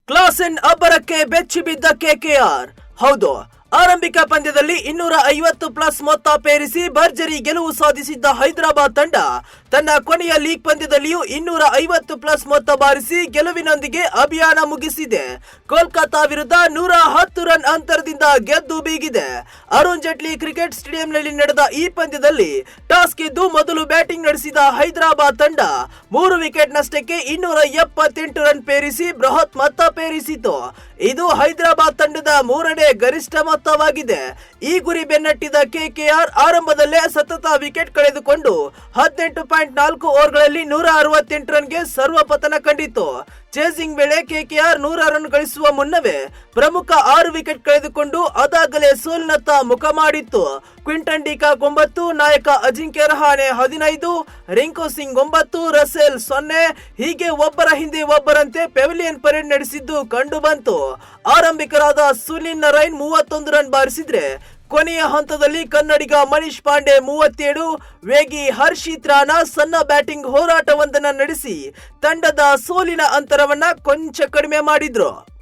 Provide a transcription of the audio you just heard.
Klaasen ಅಬ್ಬರಕ್ಕೆ ಬೆಚ್ಚಿ ಬಿದ್ದ KKR. ಹೌದು, ಆರಂಭಿಕ ಪಂದ್ಯದಲ್ಲಿ 250 ಪ್ಲಸ್ ಮೊತ್ತ ಪೇರಿಸಿ ಭರ್ಜರಿ ಗೆಲುವು ಸಾಧಿಸಿದ್ದ ಹೈದರಾಬಾದ್ ತಂಡ ತನ್ನ ಕೊನೆಯ ಲೀಗ್ ಪಂದ್ಯದಲ್ಲಿಯೂ 250 ಪ್ಲಸ್ ಮೊತ್ತ ಬಾರಿಸಿ ಗೆಲುವಿನೊಂದಿಗೆ ಅಭಿಯಾನ ಮುಗಿಸಿದೆ. ಕೋಲ್ಕತಾ ವಿರುದ್ಧ 110 ರನ್ ಅಂತರದಿಂದ ಗೆದ್ದು ಬೀಗಿದೆ. ಅರುಣ್ ಜೇಟ್ಲಿ ಕ್ರಿಕೆಟ್ ಸ್ಟೇಡಿಯಂನಲ್ಲಿ ನಡೆದ ಈ ಪಂದ್ಯದಲ್ಲಿ ಟಾಸ್ ಗೆದ್ದು ಮೊದಲು ಬ್ಯಾಟಿಂಗ್ ನಡೆಸಿದ ಹೈದರಾಬಾದ್ ತಂಡ 3 ವಿಕೆಟ್ ನಷ್ಟಕ್ಕೆ 278 ರನ್ ಪೇರಿಸಿ ಬೃಹತ್ ಮೊತ್ತ ಪೇರಿಸಿತು. ಇದು ಹೈದರಾಬಾದ್ ತಂಡದ 3ನೇ ಗರಿಷ್ಠ ಮೊತ್ತವಾಗಿದೆ. ಈ ಗುರಿ ಬೆನ್ನಟ್ಟಿದ ಕೆಕೆಆರ್ ಆರಂಭದಲ್ಲೇ ಸತತ ವಿಕೆಟ್ ಕಳೆದುಕೊಂಡು 18.4 ಓವರ್ಗಳಲ್ಲಿ 168 ರನ್ಗೆ ಸರ್ವಪತನ ಕಂಡಿತು. ಚೇಸಿಂಗ್ ವೇಳೆ ಕೆಕೆಆರ್ 100 ರನ್ ಗಳಿಸುವ ಮುನ್ನವೇ ಪ್ರಮುಖ 6 ವಿಕೆಟ್ ಕಳೆದುಕೊಂಡು ಅದಾಗಲೇ ಸೋಲಿನತ್ತ ಮುಖ ಮಾಡಿತ್ತು. ಕ್ವಿಂಟನ್ ಡಿಕಾಕ್ 9, ನಾಯಕ ಅಜಿಂಕ್ಯ ರಹಾನೆ 15, ರಿಂಕು ಸಿಂಗ್ 9, ರಸೆಲ್ 0 ಹೀಗೆ ಒಬ್ಬರ ಹಿಂದೆ ಒಬ್ಬರಂತೆ ಪೆವಿಲಿಯನ್ ಪರೇಡ್ ನಡೆಸಿದ್ದು ಕಂಡು ಬಂತು. ಆರಂಭಿಕರಾದ ಸುನಿಲ್ ನರೈನ್ 31 ರನ್ ಬಾರಿಸಿದ್ರೆ ಕೊನೆಯ ಹಂತದಲ್ಲಿ ಕನ್ನಡಿಗ ಮನೀಶ್ ಪಾಂಡೆ 37, ವೇಗಿ ಹರ್ಷಿತ್ ರಾಣಾ ಸಣ್ಣ ಬ್ಯಾಟಿಂಗ್ ಹೋರಾಟವೊಂದನ್ನು ನಡೆಸಿ ತಂಡದ ಸೋಲಿನ ಅಂತರವನ್ನ ಕೊಂಚ ಕಡಿಮೆ ಮಾಡಿದ್ರು.